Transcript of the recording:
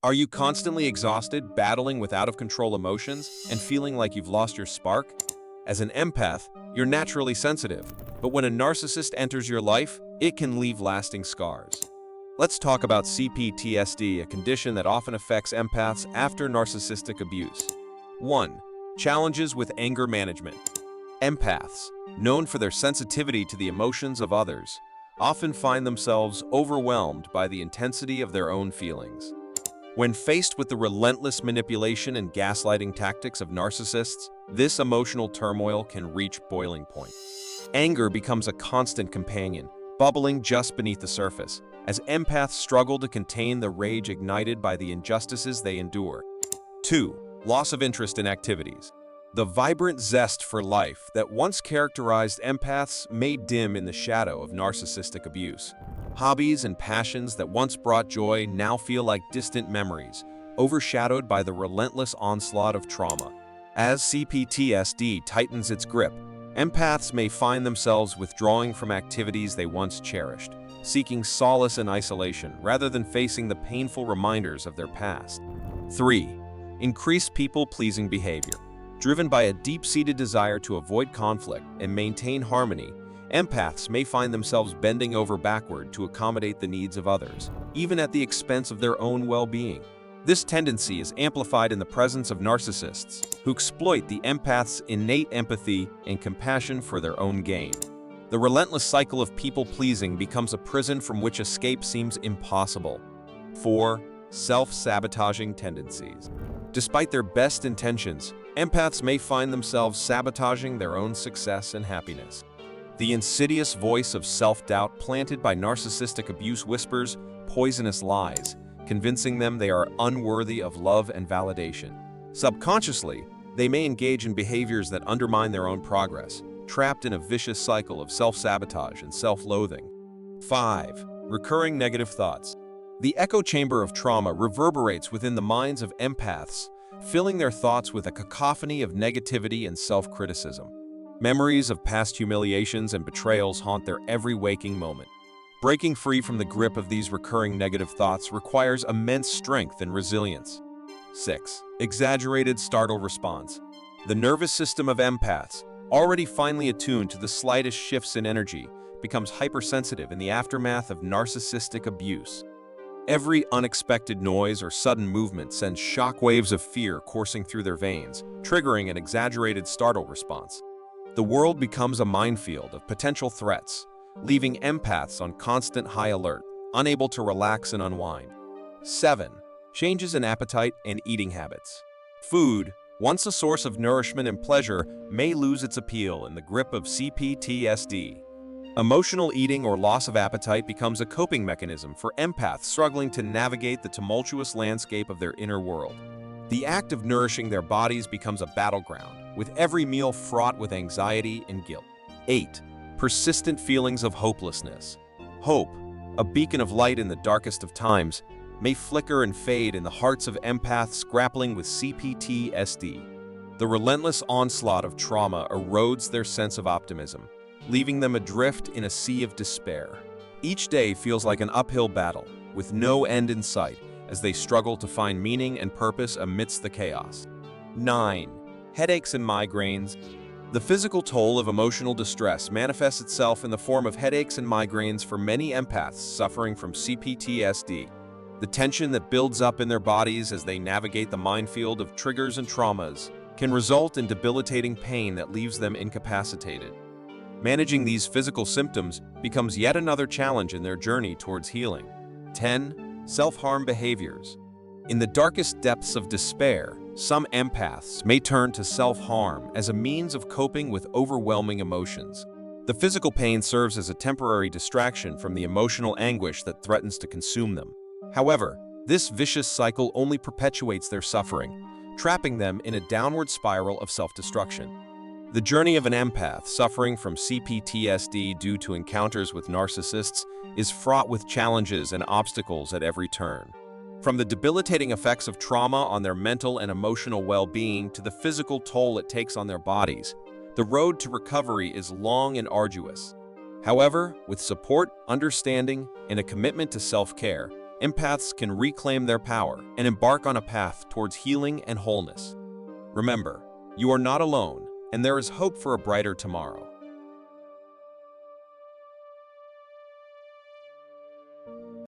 Are you constantly exhausted, battling with out-of-control emotions, and feeling like you've lost your spark? As an empath, you're naturally sensitive, but when a narcissist enters your life, it can leave lasting scars. Let's talk about CPTSD, a condition that often affects empaths after narcissistic abuse. 1. Challenges with anger management. Empaths, known for their sensitivity to the emotions of others, often find themselves overwhelmed by the intensity of their own feelings. When faced with the relentless manipulation and gaslighting tactics of narcissists, this emotional turmoil can reach boiling point. Anger becomes a constant companion, bubbling just beneath the surface, as empaths struggle to contain the rage ignited by the injustices they endure. 2. Loss of interest in activities. The vibrant zest for life that once characterized empaths may dim in the shadow of narcissistic abuse. Hobbies and passions that once brought joy now feel like distant memories, overshadowed by the relentless onslaught of trauma. As CPTSD tightens its grip, empaths may find themselves withdrawing from activities they once cherished, seeking solace in isolation rather than facing the painful reminders of their past. 3. Increased people-pleasing behavior. Driven by a deep-seated desire to avoid conflict and maintain harmony, empaths may find themselves bending over backward to accommodate the needs of others, even at the expense of their own well-being. This tendency is amplified in the presence of narcissists, who exploit the empath's innate empathy and compassion for their own gain. The relentless cycle of people-pleasing becomes a prison from which escape seems impossible. 4. Self-sabotaging tendencies. Despite their best intentions, empaths may find themselves sabotaging their own success and happiness. The insidious voice of self-doubt planted by narcissistic abuse whispers poisonous lies, convincing them they are unworthy of love and validation. Subconsciously, they may engage in behaviors that undermine their own progress, trapped in a vicious cycle of self-sabotage and self-loathing. 5. Recurring negative thoughts. The echo chamber of trauma reverberates within the minds of empaths, filling their thoughts with a cacophony of negativity and self-criticism. Memories of past humiliations and betrayals haunt their every waking moment. Breaking free from the grip of these recurring negative thoughts requires immense strength and resilience. 6. Exaggerated startle response. The nervous system of empaths, already finely attuned to the slightest shifts in energy, becomes hypersensitive in the aftermath of narcissistic abuse. Every unexpected noise or sudden movement sends shockwaves of fear coursing through their veins, triggering an exaggerated startle response. The world becomes a minefield of potential threats, leaving empaths on constant high alert, unable to relax and unwind. 7. Changes in appetite and eating habits. Food, once a source of nourishment and pleasure, may lose its appeal in the grip of CPTSD. Emotional eating or loss of appetite becomes a coping mechanism for empaths struggling to navigate the tumultuous landscape of their inner world. The act of nourishing their bodies becomes a battleground, with every meal fraught with anxiety and guilt. 8. Persistent feelings of hopelessness. Hope, a beacon of light in the darkest of times, may flicker and fade in the hearts of empaths grappling with CPTSD. The relentless onslaught of trauma erodes their sense of optimism, leaving them adrift in a sea of despair. Each day feels like an uphill battle, with no end in sight, as they struggle to find meaning and purpose amidst the chaos. 9. Headaches and migraines. The physical toll of emotional distress manifests itself in the form of headaches and migraines for many empaths suffering from CPTSD. The tension that builds up in their bodies as they navigate the minefield of triggers and traumas can result in debilitating pain that leaves them incapacitated. Managing these physical symptoms becomes yet another challenge in their journey towards healing. 10. Self-harm behaviors. In the darkest depths of despair, some empaths may turn to self-harm as a means of coping with overwhelming emotions. The physical pain serves as a temporary distraction from the emotional anguish that threatens to consume them. However, this vicious cycle only perpetuates their suffering, trapping them in a downward spiral of self-destruction. The journey of an empath suffering from CPTSD due to encounters with narcissists is fraught with challenges and obstacles at every turn. From the debilitating effects of trauma on their mental and emotional well-being to the physical toll it takes on their bodies, the road to recovery is long and arduous. However, with support, understanding, and a commitment to self-care, empaths can reclaim their power and embark on a path towards healing and wholeness. Remember, you are not alone, and there is hope for a brighter tomorrow.